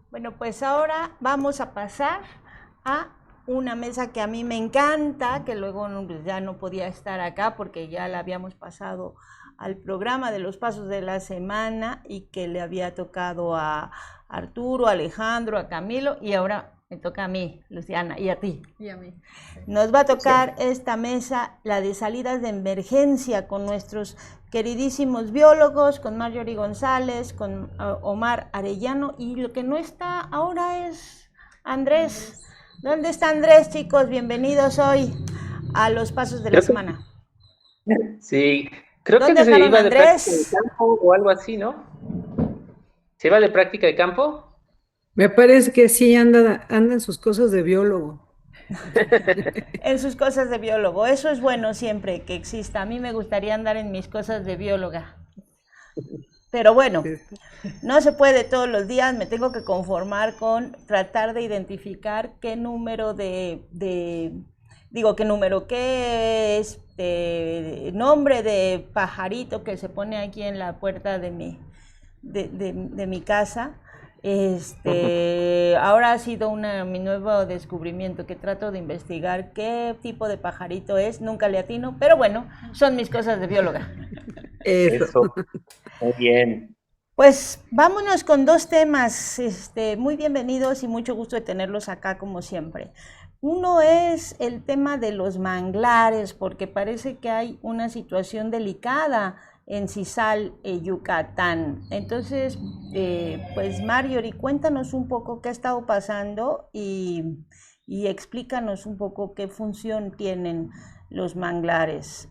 Bueno, pues ahora vamos a pasar a una mesa que a mí me encanta, que luego pues, ya no podía estar acá porque ya la habíamos pasado al programa de los pasos de la semana y que le había tocado a Arturo, a Alejandro, a Camilo y ahora me toca a mí, Luciana, y a ti. Y a mí. Nos va a tocar esta mesa, la de salidas de emergencia, con nuestros queridísimos biólogos, con Marjorie González, con Omar Arellano, y lo que no está ahora es Andrés. ¿Dónde está Andrés, chicos? Bienvenidos hoy a los pasos de la Creo semana. sí, creo que ¿Dónde se dejaron a iba de práctica de Andrés? campo o algo así, ¿no? ¿Se iba de práctica de campo? Me parece que sí anda en sus cosas de biólogo. En sus cosas de biólogo. Eso es bueno siempre que exista. A mí me gustaría andar en mis cosas de bióloga. Pero bueno, no se puede todos los días, me tengo que conformar con tratar de identificar qué número qué nombre de pajarito que se pone aquí en la puerta de mi casa. Ahora ha sido mi nuevo descubrimiento, que trato de investigar qué tipo de pajarito es, nunca le atino, pero bueno, son mis cosas de bióloga. Eso. Muy bien. Pues vámonos con dos temas, muy bienvenidos y mucho gusto de tenerlos acá como siempre. Uno es el tema de los manglares, porque parece que hay una situación delicada en Cisal, Yucatán. Entonces, pues Marjorie, cuéntanos un poco qué ha estado pasando y explícanos un poco qué función tienen los manglares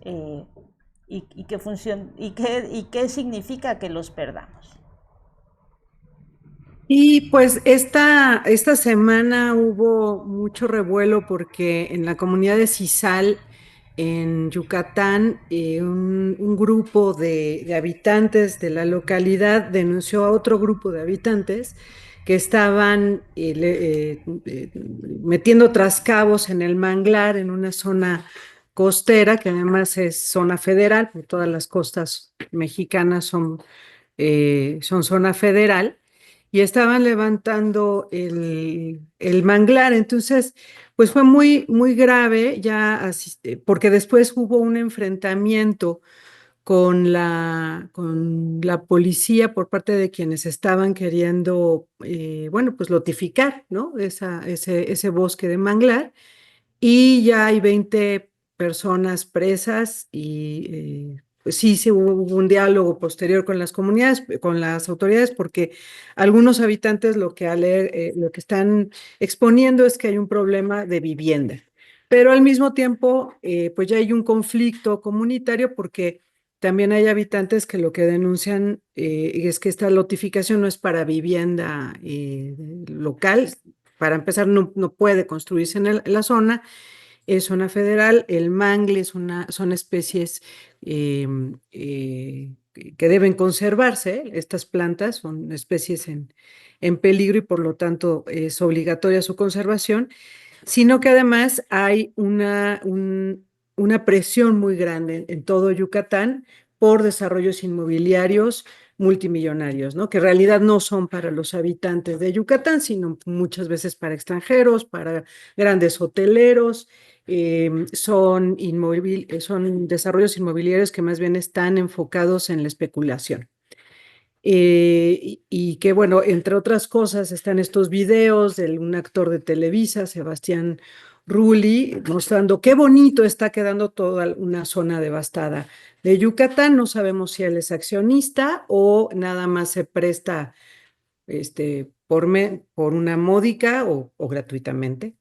y qué función y qué significa que los perdamos. Y pues esta semana hubo mucho revuelo porque en la comunidad de Cisal, en Yucatán, un grupo de habitantes de la localidad denunció a otro grupo de habitantes que estaban metiendo trascabos en el manglar, en una zona costera, que además es zona federal, porque todas las costas mexicanas son zona federal, y estaban levantando el manglar. Entonces, pues fue muy, muy grave, porque después hubo un enfrentamiento con la policía por parte de quienes estaban queriendo, bueno, pues notificar, ¿no? Ese bosque de manglar, y ya hay 20 personas presas y pues sí hubo un diálogo posterior con las comunidades, con las autoridades, porque algunos habitantes lo que están exponiendo es que hay un problema de vivienda, pero al mismo tiempo pues ya hay un conflicto comunitario porque también hay habitantes que lo que denuncian es que esta lotificación no es para vivienda local. Para empezar, no puede construirse en la zona, es zona federal. El mangle son especies que deben conservarse. Estas plantas son especies en peligro y por lo tanto es obligatoria su conservación, sino que además hay una presión muy grande en todo Yucatán por desarrollos inmobiliarios multimillonarios, ¿no? Que en realidad no son para los habitantes de Yucatán, sino muchas veces para extranjeros, para grandes hoteleros. Son desarrollos inmobiliarios que más bien están enfocados en la especulación. Y que, bueno, entre otras cosas, están estos videos de un actor de Televisa, Sebastián Rulli, mostrando qué bonito está quedando toda una zona devastada de Yucatán. No sabemos si él es accionista o nada más se presta por una módica o gratuitamente,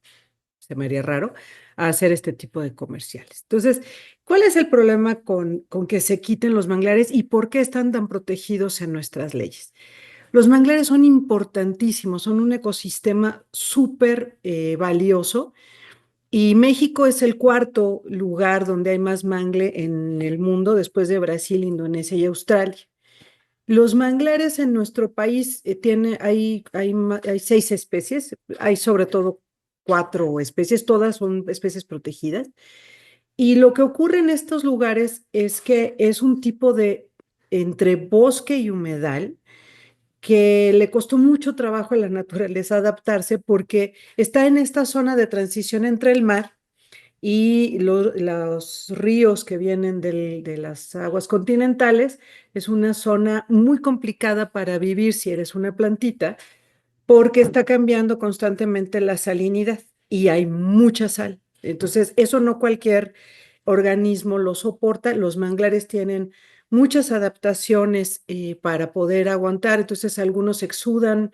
se me haría raro, a hacer este tipo de comerciales. Entonces, ¿cuál es el problema con que se quiten los manglares y por qué están tan protegidos en nuestras leyes? Los manglares son importantísimos, son un ecosistema súper valioso, y México es el cuarto lugar donde hay más mangle en el mundo, después de Brasil, Indonesia y Australia. Los manglares en nuestro país hay 6 especies, hay sobre todo 4 especies, todas son especies protegidas. Y lo que ocurre en estos lugares es que es un tipo de entre bosque y humedal que le costó mucho trabajo a la naturaleza adaptarse porque está en esta zona de transición entre el mar y los ríos que vienen de las aguas continentales. Es una zona muy complicada para vivir si eres una plantita, porque está cambiando constantemente la salinidad y hay mucha sal. Entonces, eso no cualquier organismo lo soporta. Los manglares tienen muchas adaptaciones para poder aguantar. Entonces, algunos exudan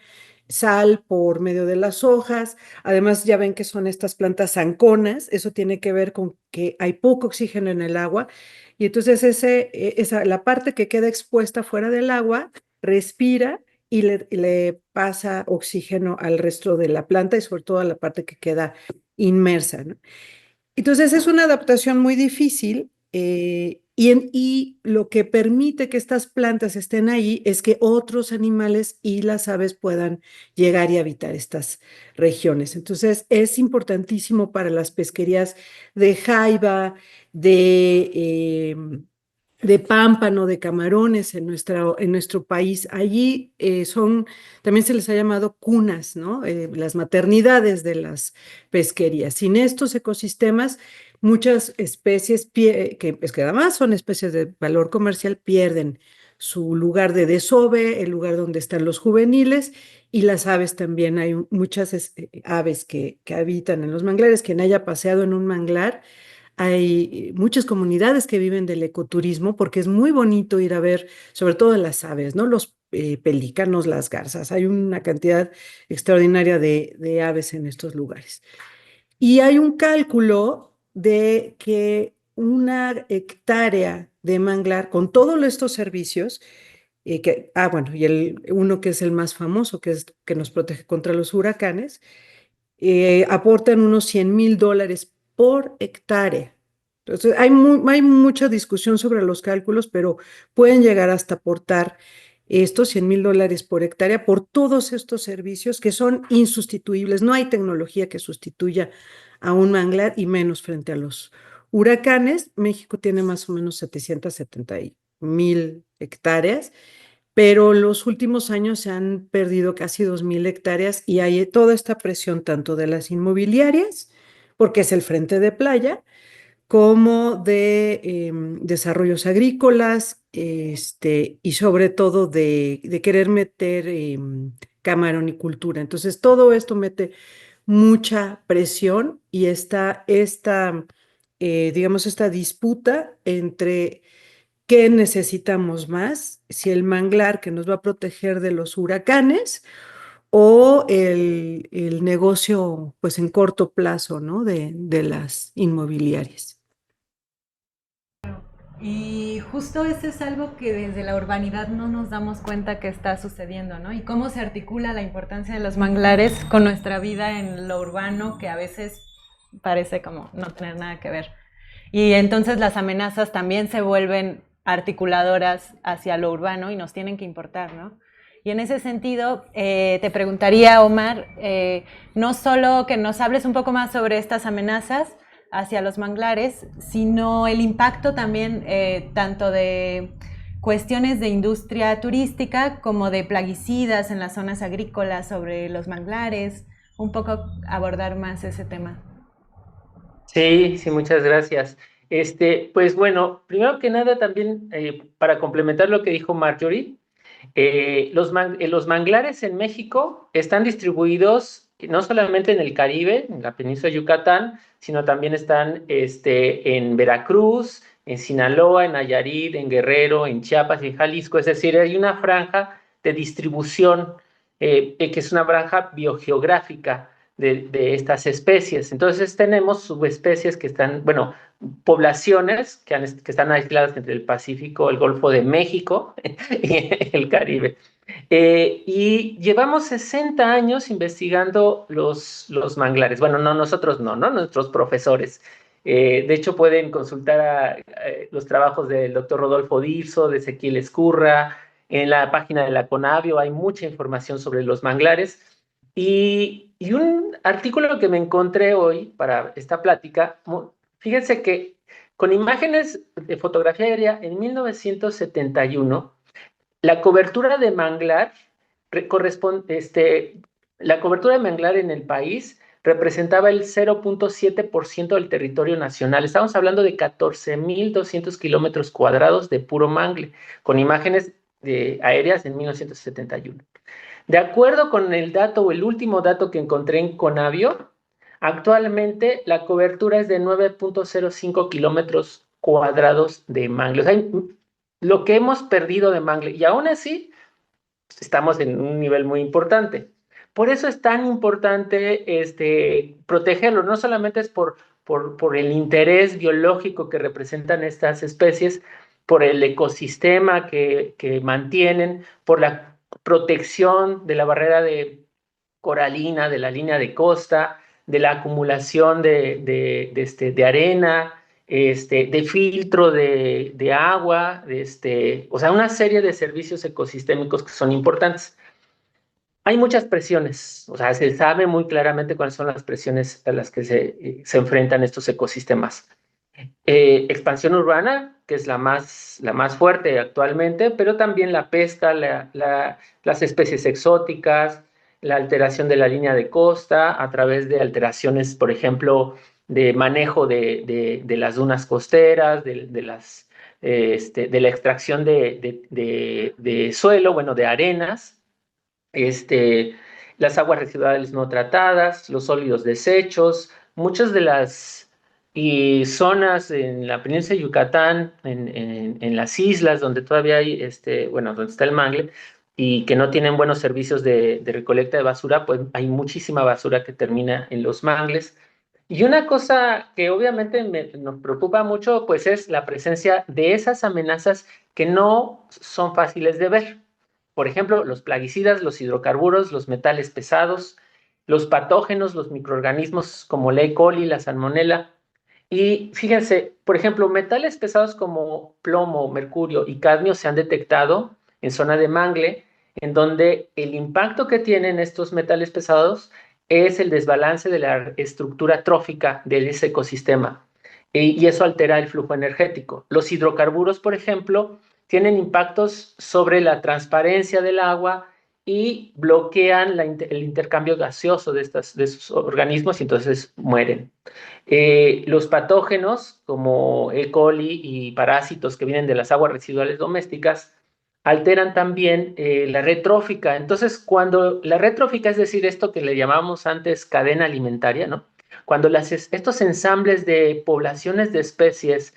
sal por medio de las hojas. Además, ya ven que son estas plantas zanconas. Eso tiene que ver con que hay poco oxígeno en el agua. Y entonces la parte que queda expuesta fuera del agua respira y le pasa oxígeno al resto de la planta y sobre todo a la parte que queda inmersa, ¿no? Entonces es una adaptación muy difícil, y lo que permite que estas plantas estén ahí es que otros animales y las aves puedan llegar y habitar estas regiones. Entonces es importantísimo para las pesquerías de jaiba, de pámpano, de camarones en nuestro país. Allí también se les ha llamado cunas, ¿no? Las maternidades de las pesquerías. Sin estos ecosistemas, muchas especies que además son especies de valor comercial pierden su lugar de desove, el lugar donde están los juveniles, y las aves también. Hay muchas aves que habitan en los manglares. Quien haya paseado en un manglar, hay muchas comunidades que viven del ecoturismo porque es muy bonito ir a ver, sobre todo las aves, ¿no? Los pelícanos, las garzas. Hay una cantidad extraordinaria de aves en estos lugares. Y hay un cálculo de que una hectárea de manglar con todos estos servicios, bueno, y uno que es el más famoso, que es que nos protege contra los huracanes, aportan unos $100,000 por hectárea. Entonces, hay mucha discusión sobre los cálculos, pero pueden llegar hasta aportar estos $100,000 por hectárea por todos estos servicios que son insustituibles. No hay tecnología que sustituya a un manglar y menos frente a los huracanes. México tiene más o menos 770,000 hectáreas, pero en los últimos años se han perdido casi 2,000 hectáreas y hay toda esta presión tanto de las inmobiliarias, porque es el frente de playa, como de desarrollos agrícolas, y sobre todo de querer meter camaronicultura. Entonces, todo esto mete mucha presión y digamos, esta disputa entre ¿qué necesitamos más? Si el manglar que nos va a proteger de los huracanes o el negocio, pues en corto plazo, ¿no? De las inmobiliarias. Y justo eso es algo que desde la urbanidad no nos damos cuenta que está sucediendo, ¿no? Y cómo se articula la importancia de los manglares con nuestra vida en lo urbano, que a veces parece como no tener nada que ver. Y entonces las amenazas también se vuelven articuladoras hacia lo urbano y nos tienen que importar, ¿no? Y en ese sentido, te preguntaría, Omar, no solo que nos hables un poco más sobre estas amenazas hacia los manglares, sino el impacto también tanto de cuestiones de industria turística como de plaguicidas en las zonas agrícolas sobre los manglares, un poco abordar más ese tema. Sí, sí, muchas gracias. Pues bueno, primero que nada también para complementar lo que dijo Marjorie, los manglares en México están distribuidos no solamente en el Caribe, en la península de Yucatán, sino también están en Veracruz, en Sinaloa, en Nayarit, en Guerrero, en Chiapas y en Jalisco. Es decir, hay una franja de distribución que es una franja biogeográfica de estas especies. Entonces tenemos subespecies que están, bueno, poblaciones que están aisladas entre el Pacífico, el Golfo de México y el Caribe. Y llevamos 60 años investigando los manglares. Bueno, no nosotros, no, nuestros profesores. De hecho, pueden consultar los trabajos del doctor Rodolfo Dirso, de Ezequiel Escurra. En la página de la Conavio hay mucha información sobre los manglares. Y un artículo que me encontré hoy para esta plática, fíjense que con imágenes de fotografía aérea en 1971, la cobertura de manglar la cobertura de manglar en el país representaba el 0.7% del territorio nacional. Estamos hablando de 14.200 kilómetros cuadrados de puro mangle, con imágenes aéreas en 1971. De acuerdo con el dato o el último dato que encontré en Conavio, actualmente la cobertura es de 9.05 kilómetros cuadrados de mangle. O sea, lo que hemos perdido de mangle, y aún así estamos en un nivel muy importante. Por eso es tan importante protegerlo, no solamente es por el interés biológico que representan estas especies, por el ecosistema que mantienen, por la protección de la barrera coralina, de la línea de costa, de la acumulación de arena, de filtro de agua, o sea, una serie de servicios ecosistémicos que son importantes. Hay muchas presiones, o sea, se sabe muy claramente cuáles son las presiones a las que se enfrentan estos ecosistemas. Expansión urbana, que es la más fuerte actualmente, pero también la pesca, las especies exóticas, la alteración de la línea de costa a través de alteraciones, por ejemplo, de manejo de las dunas costeras, de la extracción de suelo, bueno, de arenas, las aguas residuales no tratadas, los sólidos desechos, muchas de las zonas en la península de Yucatán, en las islas donde todavía hay, bueno, donde está el mangle, y que no tienen buenos servicios de recolecta de basura, pues hay muchísima basura que termina en los mangles. Y una cosa que obviamente nos preocupa mucho, pues es la presencia de esas amenazas que no son fáciles de ver. Por ejemplo, los plaguicidas, los hidrocarburos, los metales pesados, los patógenos, los microorganismos como la E. coli, la salmonela. Y fíjense, por ejemplo, metales pesados como plomo, mercurio y cadmio se han detectado en zona de mangle, en donde el impacto que tienen estos metales pesados es el desbalance de la estructura trófica de ese ecosistema. Y eso altera el flujo energético. Los hidrocarburos, por ejemplo, tienen impactos sobre la transparencia del agua y bloquean el intercambio gaseoso de esos organismos y entonces mueren. Los patógenos como E. coli y parásitos que vienen de las aguas residuales domésticas alteran también la red trófica. Entonces, cuando la red trófica, es decir, esto que le llamamos antes cadena alimentaria, ¿no? Cuando estos ensambles de poblaciones de especies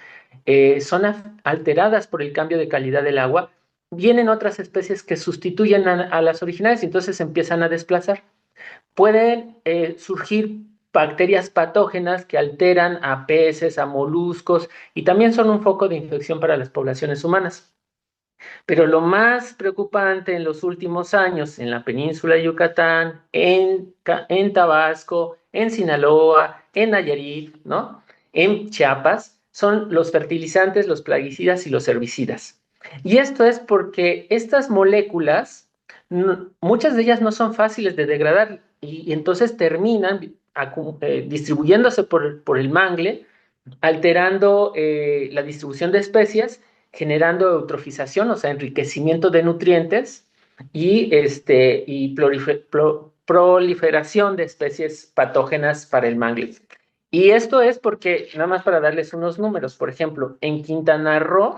son alteradas por el cambio de calidad del agua, vienen otras especies que sustituyen a las originales y entonces se empiezan a desplazar. Pueden surgir bacterias patógenas que alteran a peces, a moluscos y también son un foco de infección para las poblaciones humanas. Pero lo más preocupante en los últimos años en la península de Yucatán, en Tabasco, en Sinaloa, en Nayarit, ¿no? En Chiapas, son los fertilizantes, los plaguicidas y los herbicidas. Y esto es porque estas moléculas, muchas de ellas no son fáciles de degradar y entonces terminan distribuyéndose por el mangle, alterando la distribución de especies, generando eutrofización, o sea, enriquecimiento de nutrientes y proliferación de especies patógenas para el mangle. Y esto es porque, nada más para darles unos números, por ejemplo, en Quintana Roo,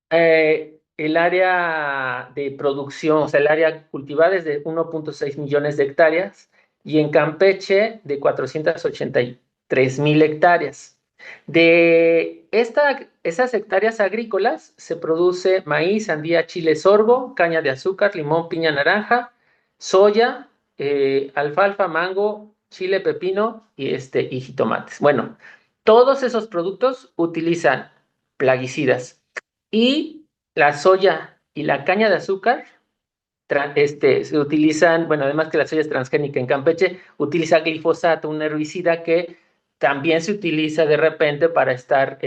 el área de producción, o sea, el área cultivada es de 1.6 millones de hectáreas y en Campeche de 483,000 hectáreas. De esas hectáreas agrícolas se produce maíz, sandía, chile, sorgo, caña de azúcar, limón, piña, naranja, soya, alfalfa, mango, chile, pepino y jitomates. Bueno, todos esos productos utilizan plaguicidas y la soya y la caña de azúcar se utilizan, bueno, además que la soya es transgénica en Campeche, utiliza glifosato, un herbicida que también se utiliza de repente para estar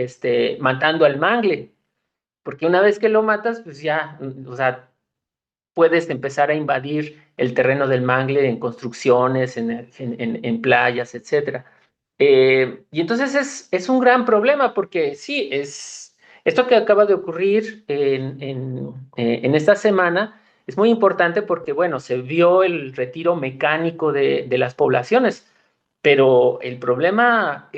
matando al mangle, porque una vez que lo matas, pues ya, o sea, puedes empezar a invadir el terreno del mangle en construcciones, en playas, etc. Y entonces es un gran problema porque sí, esto que acaba de ocurrir en esta semana Es muy importante porque, bueno, se vio el retiro mecánico de las poblaciones, pero el problema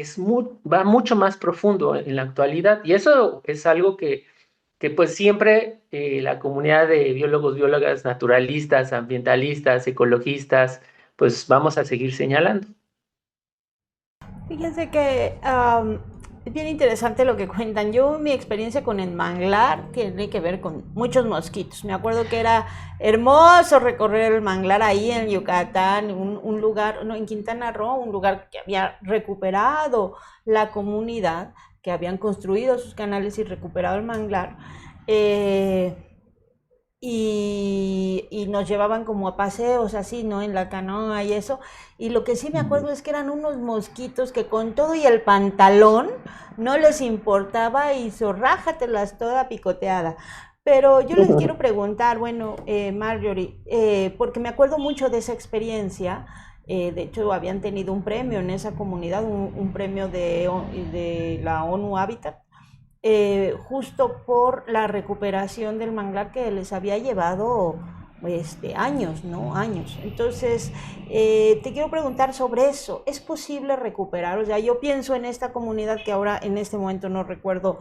va mucho más profundo en la actualidad y eso es algo que pues siempre la comunidad de biólogos, biólogas, naturalistas, ambientalistas, ecologistas, pues vamos a seguir señalando. Fíjense que es bien interesante lo que cuentan. Yo, mi experiencia con el manglar tiene que ver con muchos mosquitos. Me acuerdo que era hermoso recorrer el manglar ahí en Yucatán, un lugar, no, en Quintana Roo, un lugar que había recuperado la comunidad, que habían construido sus canales y recuperado el manglar. Eh, y nos llevaban como a paseos así, ¿no? En la canoa y eso. Y lo que sí me acuerdo es que eran unos mosquitos que con todo y el pantalón no les importaba y zorrájatelas toda picoteada. Pero yo les quiero preguntar, bueno, Marjorie, porque me acuerdo mucho de esa experiencia. De hecho, habían tenido un premio en esa comunidad, un premio de la ONU Habitat, justo por la recuperación del manglar que les había llevado años, ¿no? Años. Entonces, te quiero preguntar sobre eso. ¿Es posible recuperar? O sea, yo pienso en esta comunidad que ahora en este momento no recuerdo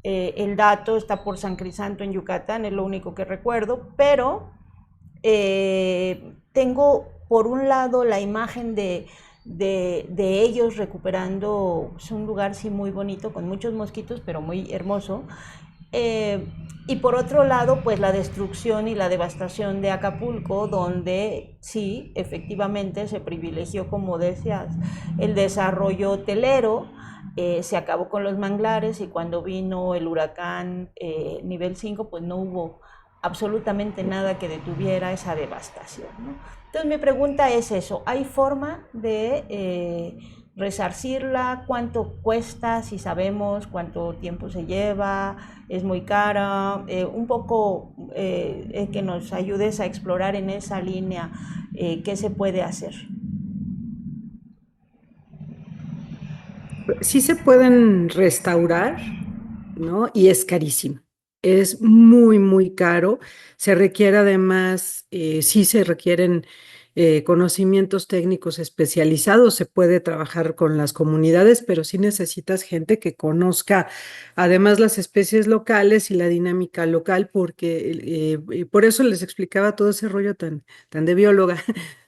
el dato, está por San Crisanto en Yucatán, es lo único que recuerdo, pero tengo por un lado la imagen de ellos recuperando pues, un lugar sí muy bonito, con muchos mosquitos, pero muy hermoso. Eh, y por otro lado, pues la destrucción y la devastación de Acapulco, donde sí, efectivamente se privilegió, como decías, el desarrollo hotelero, se acabó con los manglares y cuando vino el huracán nivel 5 pues no hubo absolutamente nada que detuviera esa devastación, ¿no? Entonces mi pregunta es eso, ¿hay forma de resarcirla? ¿Cuánto cuesta? Si sabemos cuánto tiempo se lleva, es muy cara, un poco que nos ayudes a explorar en esa línea qué se puede hacer. Sí se pueden restaurar, ¿no? Y es carísimo. Es muy, muy caro. Se requiere además, sí se requieren conocimientos técnicos especializados. Se puede trabajar con las comunidades, pero sí necesitas gente que conozca además las especies locales y la dinámica local, porque por eso les explicaba todo ese rollo tan de bióloga,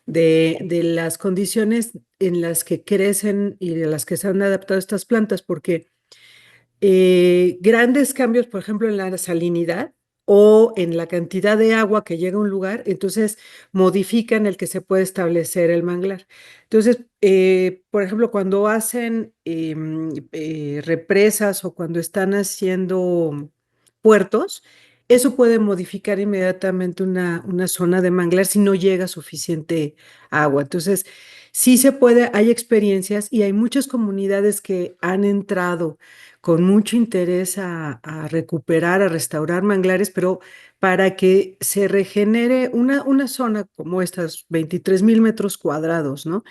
de las condiciones en las que crecen y de las que se han adaptado estas plantas, porque grandes cambios, por ejemplo, en la salinidad o en la cantidad de agua que llega a un lugar, entonces modifican el que se puede establecer el manglar. Entonces, por ejemplo, cuando hacen represas o cuando están haciendo puertos, eso puede modificar inmediatamente una zona de manglar si no llega suficiente agua. Entonces, sí se puede, hay experiencias y hay muchas comunidades que han entrado con mucho interés a recuperar, a restaurar manglares, pero para que se regenere una zona como estas 23,000 metros cuadrados, ¿no?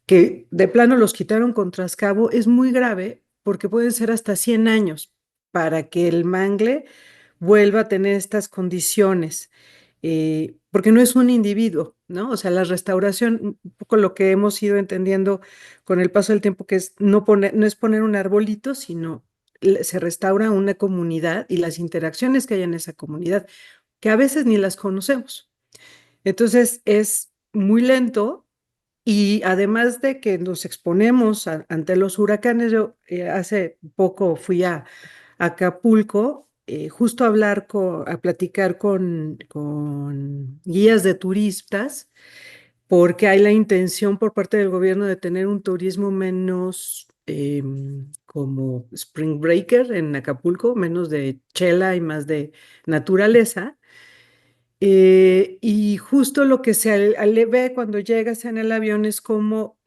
Que de plano los quitaron con trascabo, es muy grave porque pueden ser hasta 100 años para que el mangle vuelva a tener estas condiciones, porque no es un individuo, ¿no? O sea, la restauración, un poco lo que hemos ido entendiendo con el paso del tiempo, que es no es poner un arbolito, sino se restaura una comunidad y las interacciones que hay en esa comunidad, que a veces ni las conocemos. Entonces, es muy lento y además de que nos exponemos ante los huracanes, yo hace poco fui a Acapulco, justo a hablar a platicar con guías de turistas, porque hay la intención por parte del gobierno de tener un turismo menos como Spring Breaker en Acapulco, menos de chela y más de naturaleza. Y justo lo que le ve cuando llegas en el avión es como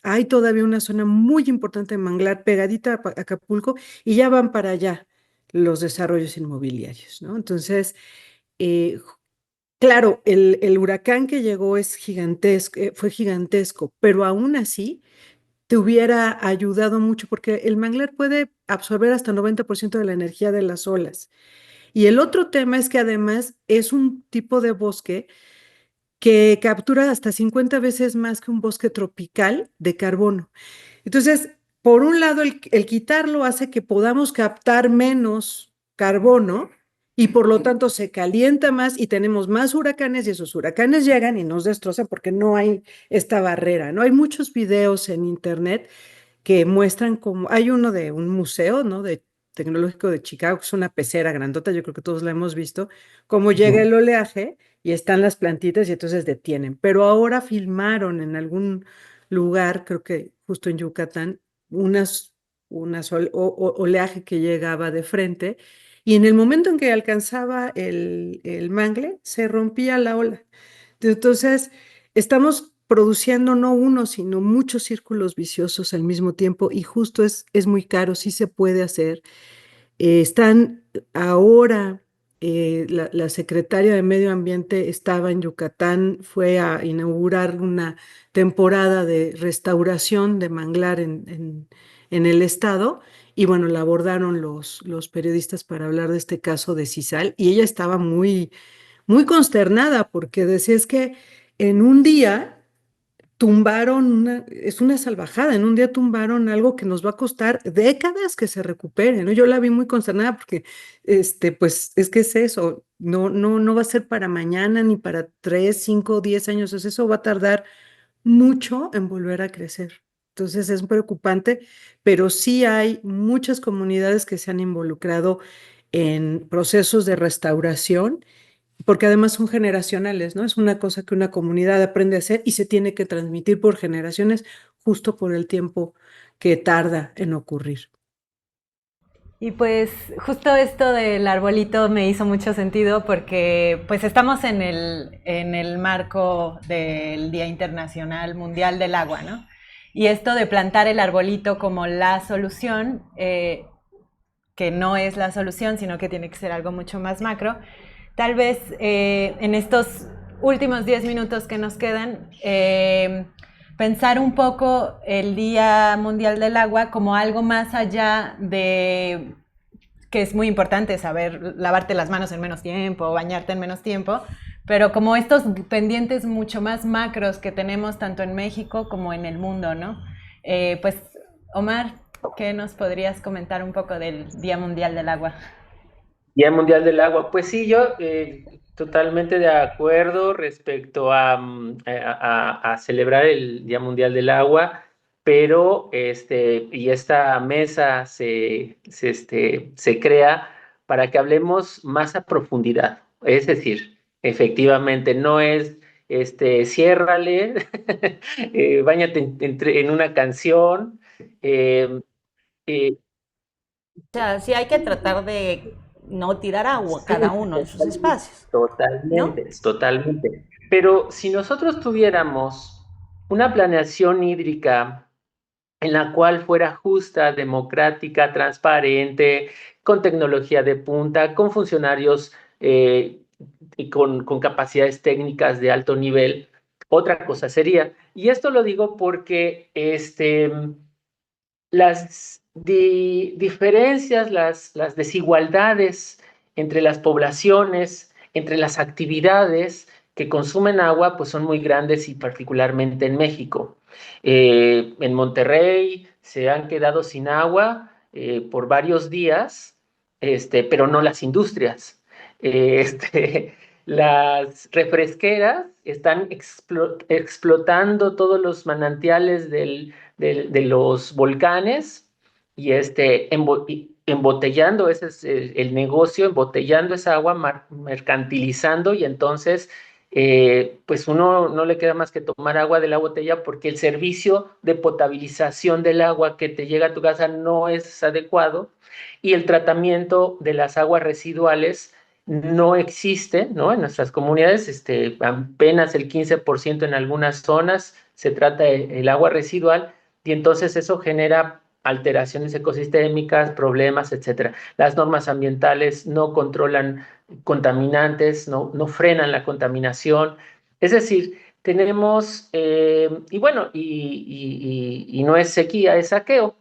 hay todavía una zona muy importante de manglar pegadita a Acapulco y ya van para allá los desarrollos inmobiliarios, ¿no? Entonces, eh, claro, el huracán que llegó es gigantesco, fue gigantesco, pero aún así te hubiera ayudado mucho porque el manglar puede absorber hasta 90% de la energía de las olas. Y el otro tema es que además es un tipo de bosque que captura hasta 50 veces más que un bosque tropical de carbono. Entonces, por un lado, el quitarlo hace que podamos captar menos carbono y por lo tanto se calienta más y tenemos más huracanes y esos huracanes llegan y nos destrozan porque no hay esta barrera, ¿no? Hay muchos videos en internet que muestran como, hay uno de un museo, ¿no? De tecnológico de Chicago, que es una pecera grandota, yo creo que todos la hemos visto, cómo llega el oleaje y están las plantitas y entonces detienen. Pero ahora filmaron en algún lugar, creo que justo en Yucatán, oleaje que llegaba de frente y en el momento en que alcanzaba el mangle, se rompía la ola. Entonces, estamos produciendo no uno, sino muchos círculos viciosos al mismo tiempo y justo es muy caro, sí se puede hacer. Están ahora, la secretaria de Medio Ambiente estaba en Yucatán, fue a inaugurar una temporada de restauración de manglar en el estado y bueno, la abordaron los periodistas para hablar de este caso de Sisal y ella estaba muy consternada porque decía es que en un día tumbaron es una salvajada, en un día tumbaron algo que nos va a costar décadas que se recupere, ¿no? Yo la vi muy consternada porque, pues, es que es eso, no va a ser para mañana ni para 3, 5, 10 años, eso va a tardar mucho en volver a crecer. Entonces es preocupante, pero sí hay muchas comunidades que se han involucrado en procesos de restauración porque además son generacionales, ¿no? Es una cosa que una comunidad aprende a hacer y se tiene que transmitir por generaciones justo por el tiempo que tarda en ocurrir. Y pues justo esto del arbolito me hizo mucho sentido porque pues estamos en el marco del Día Internacional Mundial del Agua, ¿no? Y esto de plantar el arbolito como la solución, que no es la solución, sino que tiene que ser algo mucho más macro, tal vez en estos últimos 10 minutos que nos quedan, pensar un poco el Día Mundial del Agua como algo más allá de que es muy importante saber lavarte las manos en menos tiempo, bañarte en menos tiempo, pero como estos pendientes mucho más macros que tenemos tanto en México como en el mundo, ¿no? Pues, Omar, ¿qué nos podrías comentar un poco del Día Mundial del Agua? Día Mundial del Agua. Pues sí, yo totalmente de acuerdo respecto a celebrar el Día Mundial del Agua, pero y esta mesa se crea para que hablemos más a profundidad. Es decir, efectivamente, no es ciérrale, báñate en una canción. eh, eh, O sea, sí hay que tratar de no tirar agua cada sí, uno en sus espacios, ¿no? totalmente, totalmente. Pero si nosotros tuviéramos una planeación hídrica en la cual fuera justa, democrática, transparente, con tecnología de punta, con funcionarios y con capacidades técnicas de alto nivel, otra cosa sería. Y esto lo digo porque las diferencias, las desigualdades entre las poblaciones, entre las actividades que consumen agua, pues son muy grandes y particularmente en México. En Monterrey se han quedado sin agua por varios días, pero no las industrias. Eh, este, las refresqueras están explotando todos los manantiales de los volcanes y embotellando, ese es el negocio, embotellando esa agua, mercantilizando y entonces pues uno no le queda más que tomar agua de la botella porque el servicio de potabilización del agua que te llega a tu casa no es adecuado y el tratamiento de las aguas residuales no existe, ¿no? En nuestras comunidades, apenas el 15% en algunas zonas se trata el agua residual y entonces eso genera alteraciones ecosistémicas, problemas, etcétera. Las normas ambientales no controlan contaminantes, no frenan la contaminación. Es decir, tenemos, y bueno, y no es sequía, es saqueo,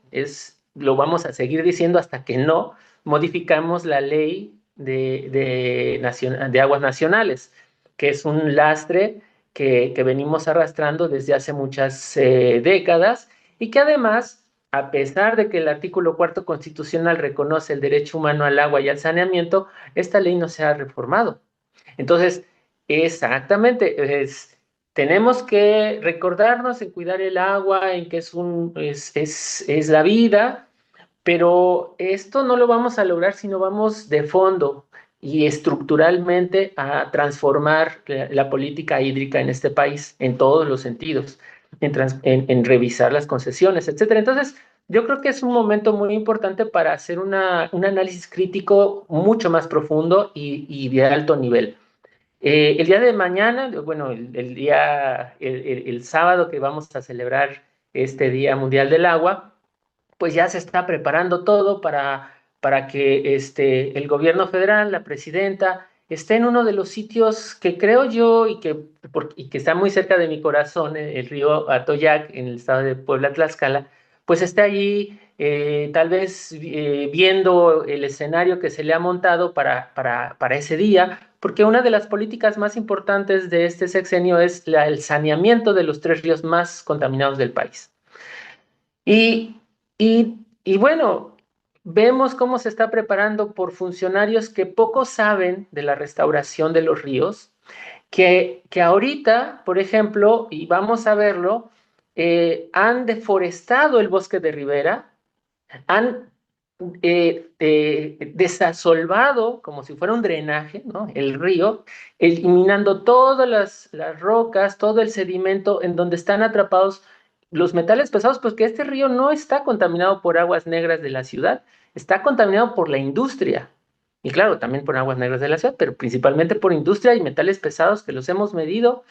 lo vamos a seguir diciendo hasta que no modificamos la ley de aguas nacionales, que es un lastre que venimos arrastrando desde hace muchas décadas y que además, a pesar de que el artículo cuarto constitucional reconoce el derecho humano al agua y al saneamiento, esta ley no se ha reformado. Entonces, exactamente, tenemos que recordarnos en cuidar el agua, en que es la vida, pero esto no lo vamos a lograr si no vamos de fondo y estructuralmente a transformar la política hídrica en este país en todos los sentidos, en revisar las concesiones, etcétera. Entonces, yo creo que es un momento muy importante para hacer un análisis crítico mucho más profundo y de alto nivel. El día de mañana, bueno, el sábado que vamos a celebrar este Día Mundial del Agua, pues ya se está preparando todo para que el gobierno federal, la presidenta, esté en uno de los sitios que creo yo y que está muy cerca de mi corazón, el río Atoyac, en el estado de Puebla, Tlaxcala, pues esté allí tal vez viendo el escenario que se le ha montado para ese día, porque una de las políticas más importantes de este sexenio es el saneamiento de los 3 ríos más contaminados del país. Y bueno, vemos cómo se está preparando por funcionarios que poco saben de la restauración de los ríos, que ahorita, por ejemplo, y vamos a verlo, han deforestado el bosque de ribera, han desasolvado, como si fuera un drenaje, ¿no? El río, eliminando todas las rocas, todo el sedimento en donde están atrapados los metales pesados, pues que este río no está contaminado por aguas negras de la ciudad, está contaminado por la industria. Y claro, también por aguas negras de la ciudad, pero principalmente por industria y metales pesados que los hemos medido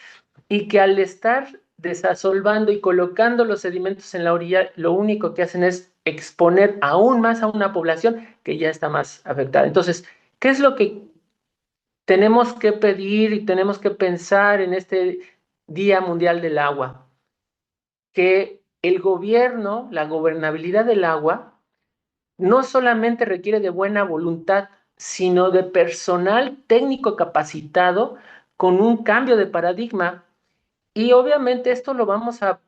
y que al estar desasolvando y colocando los sedimentos en la orilla, lo único que hacen es exponer aún más a una población que ya está más afectada. Entonces, ¿qué es lo que tenemos que pedir y tenemos que pensar en este Día Mundial del Agua? Que el gobierno, la gobernabilidad del agua, no solamente requiere de buena voluntad, sino de personal técnico capacitado con un cambio de paradigma. Y obviamente esto lo vamos a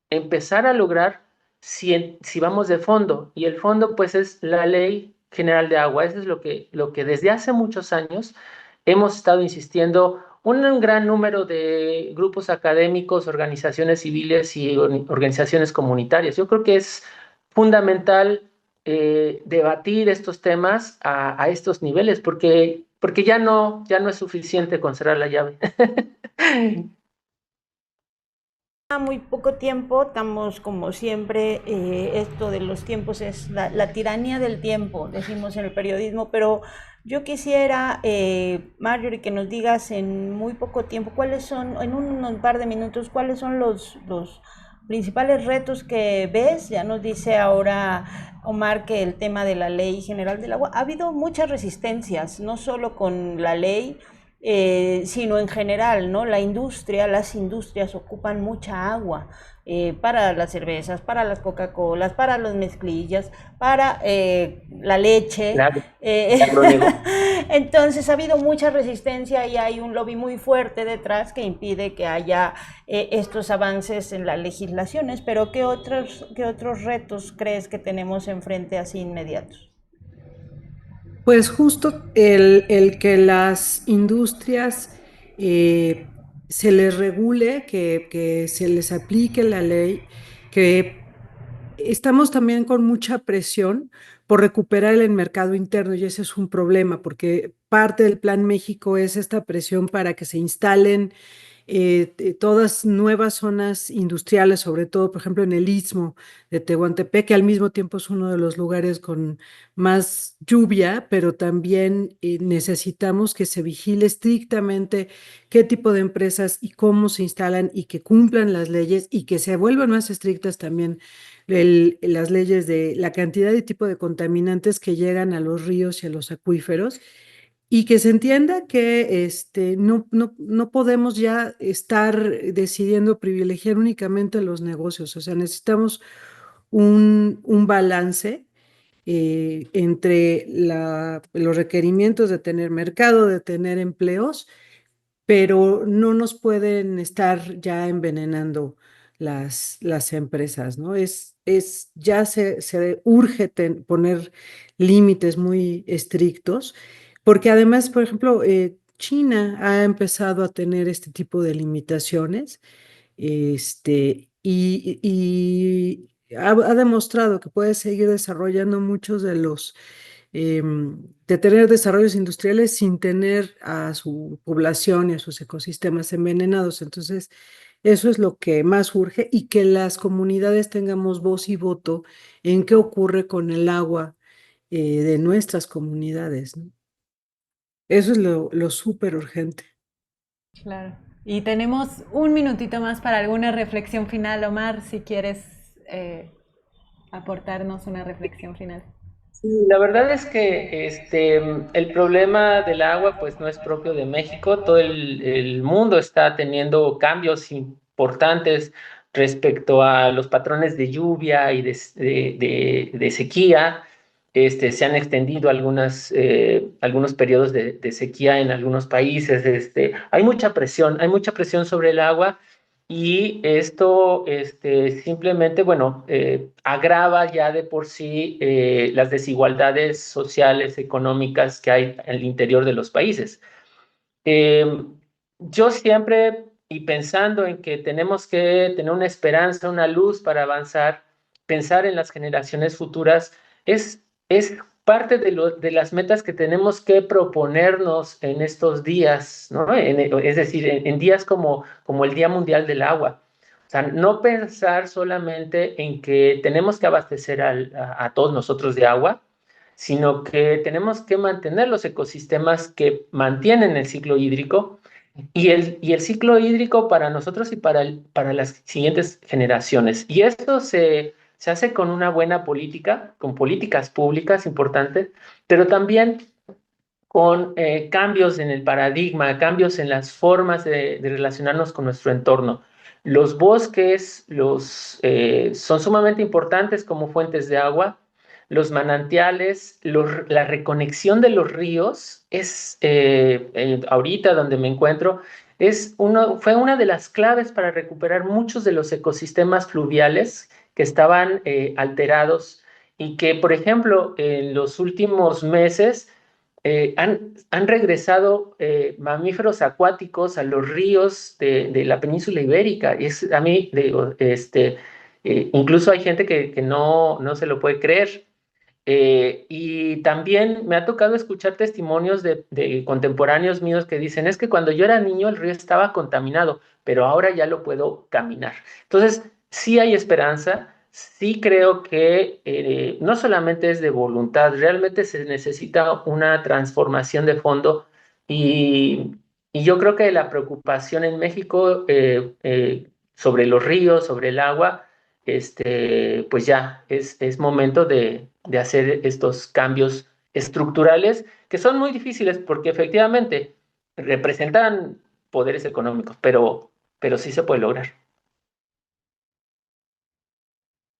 empezar a lograr si vamos de fondo. Y el fondo pues es la Ley General de Agua. Eso es lo que desde hace muchos años hemos estado insistiendo un gran número de grupos académicos, organizaciones civiles y organizaciones comunitarias. Yo creo que es fundamental debatir estos temas a estos niveles porque ya no es suficiente con cerrar la llave. Muy poco tiempo, estamos como siempre, esto de los tiempos es la tiranía del tiempo, decimos en el periodismo, pero yo quisiera, Marjorie, que nos digas en muy poco tiempo, cuáles son, en un par de minutos, cuáles son los principales retos que ves. Ya nos dice ahora Omar que el tema de la Ley General del Agua, ha habido muchas resistencias, no solo con la ley, sino en general, ¿no? Las industrias ocupan mucha agua para las cervezas, para las Coca-Colas, para las mezclillas, para la leche. Claro, eh, agronegocio. entonces ha habido mucha resistencia y hay un lobby muy fuerte detrás que impide que haya estos avances en las legislaciones, pero qué otros retos crees que tenemos enfrente así inmediatos? Pues justo el que las industrias eh, se les regule, que se les aplique la ley, que estamos también con mucha presión por recuperar el mercado interno y ese es un problema porque parte del Plan México es esta presión para que se instalen todas nuevas zonas industriales, sobre todo, por ejemplo, en el Istmo de Tehuantepec, que al mismo tiempo es uno de los lugares con más lluvia, pero también necesitamos que se vigile estrictamente qué tipo de empresas y cómo se instalan y que cumplan las leyes y que se vuelvan más estrictas también las leyes de la cantidad y tipo de contaminantes que llegan a los ríos y a los acuíferos y que se entienda que no podemos ya estar decidiendo privilegiar únicamente los negocios, o sea, necesitamos un balance entre los requerimientos de tener mercado, de tener empleos, pero no nos pueden estar ya envenenando las empresas, ¿no? Ya se urge poner límites muy estrictos, porque además, por ejemplo, China ha empezado a tener este tipo de limitaciones, y ha demostrado que puede seguir desarrollando muchos de tener desarrollos industriales sin tener a su población y a sus ecosistemas envenenados. Entonces, eso es lo que más urge, y que las comunidades tengamos voz y voto en qué ocurre con el agua de nuestras comunidades, ¿no? Eso es lo súper urgente. Claro. Y tenemos un minutito más para alguna reflexión final, Omar, si quieres aportarnos una reflexión final. Sí, la verdad es que el problema del agua pues no es propio de México. Todo el mundo está teniendo cambios importantes respecto a los patrones de lluvia y de sequía. Se han extendido algunos periodos de sequía en algunos países. Hay mucha presión sobre el agua, y esto simplemente, bueno, agrava ya de por sí las desigualdades sociales, económicas que hay en el interior de los países. Eh, yo siempre, y pensando en que tenemos que tener una esperanza, una luz para avanzar, pensar en las generaciones futuras, es parte de las metas que tenemos que proponernos en estos días, ¿no? Es decir, en días como el Día Mundial del Agua. O sea, no pensar solamente en que tenemos que abastecer a todos nosotros de agua, sino que tenemos que mantener los ecosistemas que mantienen el ciclo hídrico, y el ciclo hídrico para nosotros y para las siguientes generaciones. Y esto se hace con una buena política, con políticas públicas importantes, pero también con cambios en el paradigma, cambios en las formas de relacionarnos con nuestro entorno. Los bosques son sumamente importantes como fuentes de agua. Los manantiales, la reconexión de los ríos ahorita donde me encuentro, fue una de las claves para recuperar muchos de los ecosistemas fluviales que estaban alterados, y que, por ejemplo, en los últimos meses han regresado mamíferos acuáticos a los ríos de la península ibérica. A mí, digo, incluso hay gente que no se lo puede creer. Y también me ha tocado escuchar testimonios de contemporáneos míos que dicen, es que cuando yo era niño el río estaba contaminado, pero ahora ya lo puedo caminar. Entonces, sí hay esperanza. Sí creo que no solamente es de voluntad, realmente se necesita una transformación de fondo, y yo creo que la preocupación en México sobre los ríos, sobre el agua, pues ya es momento de hacer estos cambios estructurales que son muy difíciles porque efectivamente representan poderes económicos, pero sí se puede lograr.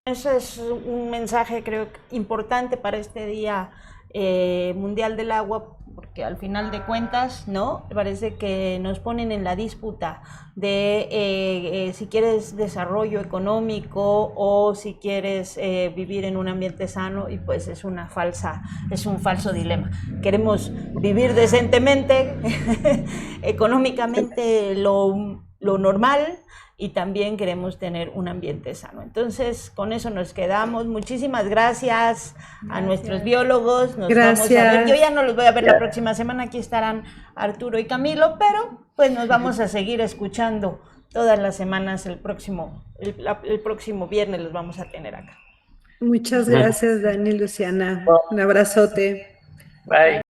Eso es un mensaje, creo, importante para este Día Mundial del Agua, porque al final de cuentas, ¿no? Parece que nos ponen en la disputa de si quieres desarrollo económico o si quieres vivir en un ambiente sano, y pues es un falso dilema. Queremos vivir decentemente, económicamente lo normal, y también queremos tener un ambiente sano. Entonces, con eso nos quedamos. Muchísimas gracias a nuestros biólogos. Nos vamos a ver. Yo ya no los voy a ver la próxima semana. Aquí estarán Arturo y Camilo, pero pues nos vamos a seguir escuchando todas las semanas. El próximo viernes los vamos a tener acá. Muchas gracias, Dani, Luciana. Un abrazote. Bye.